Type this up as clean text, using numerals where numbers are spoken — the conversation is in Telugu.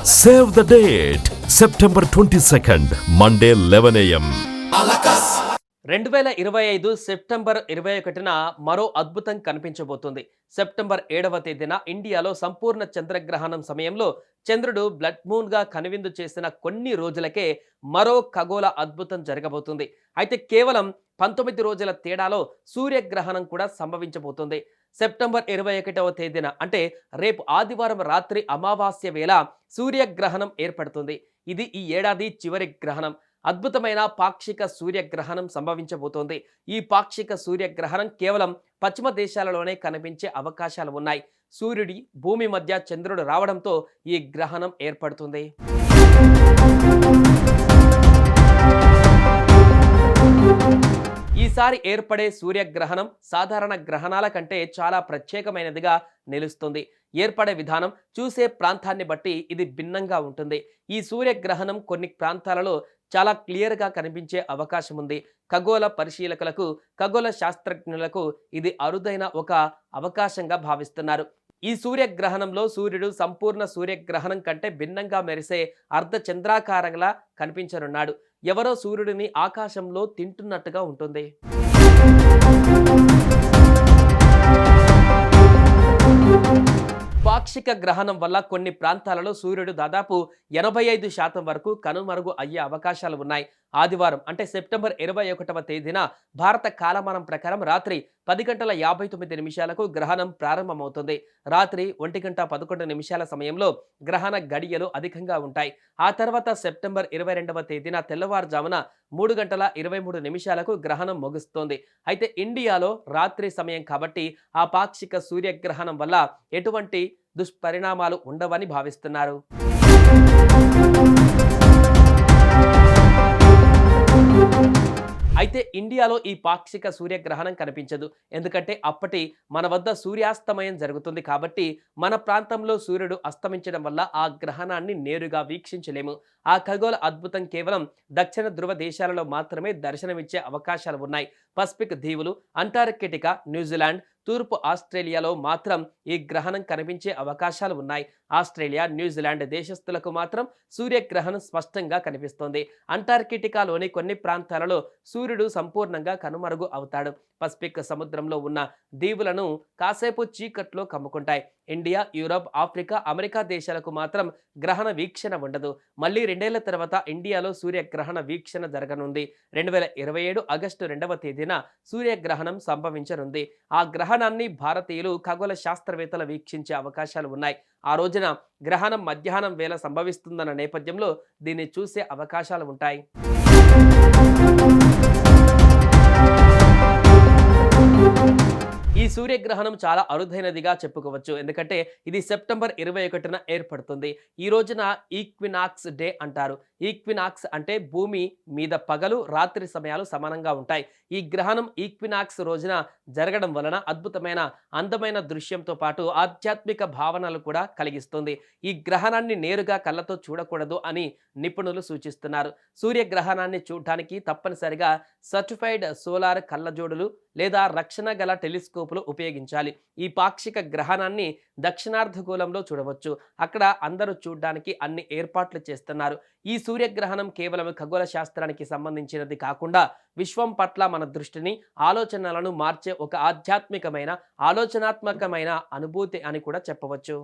Save the date. September 22nd, Monday 11 a.m. 2025 September 21న మరో అద్భుతం కనిపించబోతుంది. సెప్టెంబర్ 7వ తేదీన ఇండియాలో సంపూర్ణ చంద్రగ్రహణం సమయంలో చంద్రుడు బ్లడ్ మూన్ గా కనువిందు చేసిన కొన్ని రోజులకే మరో ఖగోళ అద్భుతం జరగబోతుంది. అయితే కేవలం 19 రోజుల తేడాలో సూర్యగ్రహణం కూడా సంభవించబోతుంది. సెప్టెంబర్ 21వ తేదీన అంటే రేపు ఆదివారం రాత్రి అమావాస్య వేళ సూర్యగ్రహణం ఏర్పడుతుంది. ఇది ఈ ఏడాది చివరి గ్రహణం. అద్భుతమైన పాక్షిక సూర్యగ్రహణం సంభవించబోతోంది. ఈ పాక్షిక సూర్యగ్రహణం కేవలం పశ్చిమ దేశాలలోనే కనిపించే అవకాశాలు ఉన్నాయి. సూర్యుడి భూమి మధ్య చంద్రుడు రావడంతో ఈ గ్రహణం ఏర్పడుతుంది. ఈసారి ఏర్పడే సూర్యగ్రహణం సాధారణ గ్రహణాల కంటే చాలా ప్రత్యేకమైనదిగా నిలుస్తుంది. ఏర్పడే విధానం, చూసే ప్రాంతాన్ని బట్టి ఇది భిన్నంగా ఉంటుంది. ఈ సూర్యగ్రహణం కొన్ని ప్రాంతాలలో చాలా క్లియర్గా కనిపించే అవకాశం ఉంది. ఖగోళ పరిశీలకులకు, ఖగోళ శాస్త్రజ్ఞులకు ఇది అరుదైన ఒక అవకాశంగా భావిస్తున్నారు. ఈ సూర్యగ్రహణంలో సూర్యుడు సంపూర్ణ సూర్యగ్రహణం కంటే భిన్నంగా మెరిసే అర్ధ చంద్రాకారంలా కనిపించనున్నాడు. ఎవరో సూర్యుడిని ఆకాశంలో తింటున్నట్టుగా ఉంటుంది. పాక్షిక గ్రహణం వల్ల కొన్ని ప్రాంతాలలో సూర్యుడు దాదాపు 85% వరకు కనుమరుగు అయ్యే అవకాశాలు ఉన్నాయి. ఆదివారం అంటే సెప్టెంబర్ 21వ తేదీన భారత కాలమానం ప్రకారం రాత్రి 10:59 గ్రహణం ప్రారంభమవుతుంది. రాత్రి 1:11 సమయంలో గ్రహణ గడియలు అధికంగా ఉంటాయి. ఆ తర్వాత సెప్టెంబర్ 22వ తేదీన తెల్లవారుజామున 3:23 గ్రహణం ముగుస్తోంది. అయితే ఇండియాలో రాత్రి సమయం కాబట్టి ఆ పాక్షిక సూర్యగ్రహణం వల్ల ఎటువంటి దుష్పరిణామాలు ఉండవని భావిస్తున్నారు. అయితే ఇండియాలో ఈ పాక్షిక సూర్యగ్రహణం కనిపించదు. ఎందుకంటే అప్పటి మన వద్ద సూర్యాస్తమయం జరుగుతుంది కాబట్టి మన ప్రాంతంలో సూర్యుడు అస్తమించడం వల్ల ఆ గ్రహణాన్ని నేరుగా వీక్షించలేము. ఆ ఖగోళ అద్భుతం కేవలం దక్షిణ ధృవ దేశాలలో మాత్రమే దర్శనమిచ్చే అవకాశాలు ఉన్నాయి. పసిఫిక్ దీవులు, అంటార్కిటికా, న్యూజిలాండ్, తూర్పు ఆస్ట్రేలియాలో మాత్రం ఈ గ్రహణం కనిపించే అవకాశాలు ఉన్నాయి. ఆస్ట్రేలియా, న్యూజిలాండ్ దేశస్థులకు మాత్రం సూర్యగ్రహణం స్పష్టంగా కనిపిస్తోంది. అంటార్కిటికాలోని కొన్ని ప్రాంతాలలో సూర్యుడు సంపూర్ణంగా కనుమరుగు అవుతాడు. పసిఫిక్ సముద్రంలో ఉన్న దీవులను కాసేపు చీకట్లో కమ్ముకుంటాయి. ఇండియా, యూరప్, ఆఫ్రికా, అమెరికా దేశాలకు మాత్రం గ్రహణ వీక్షణ ఉండదు. మళ్ళీ 2 ఏళ్ల తర్వాత ఇండియాలో సూర్యగ్రహణ వీక్షణ జరగనుంది. 2027 ఆగస్టు 2వ తేదీన సూర్యగ్రహణం సంభవించనుంది. ఆ గ్రహణాన్ని భారతీయులు, ఖగోళ శాస్త్రవేత్తలు వీక్షించే అవకాశాలు ఉన్నాయి. ఆ రోజున గ్రహణం మధ్యాహ్నం వేళ సంభవిస్తుందన్న నేపథ్యంలో దీన్ని చూసే అవకాశాలు ఉంటాయి. ఈ సూర్యగ్రహణం చాలా అరుదైనదిగా చెప్పుకోవచ్చు. ఎందుకంటే ఇది సెప్టెంబర్ 21న ఏర్పడుతుంది. ఈ రోజున ఈక్వినాక్స్ డే అంటారు. ఈక్వినాక్స్ అంటే భూమి మీద పగలు, రాత్రి సమయాలు సమానంగా ఉంటాయి. ఈ గ్రహణం ఈక్వినాక్స్ రోజున జరగడం వలన అద్భుతమైన, అందమైన దృశ్యంతో పాటు ఆధ్యాత్మిక భావనలు కూడా కలిగిస్తుంది. ఈ గ్రహణాన్ని నేరుగా కళ్ళతో చూడకూడదు అని నిపుణులు సూచిస్తున్నారు. సూర్యగ్రహణాన్ని చూడటానికి తప్పనిసరిగా సర్టిఫైడ్ సోలార్ కళ్ళజోడులు లేదా రక్షణ గల టెలిస్కోపులు ఉపయోగించాలి. ఈ పాక్షిక గ్రహణాన్ని దక్షిణార్ధగోళంలో చూడవచ్చు. అక్కడ అందరూ చూడడానికి అన్ని ఏర్పాట్లు చేస్తున్నారు. ఈ సూర్యగ్రహణం కేవలం ఖగోళ శాస్త్రానికి సంబంధించినది కాకుండా విశ్వం పట్ల మన దృష్టిని, ఆలోచనలను మార్చే ఒక ఆధ్యాత్మికమైన, ఆలోచనాత్మకమైన అనుభూతి అని కూడా చెప్పవచ్చు.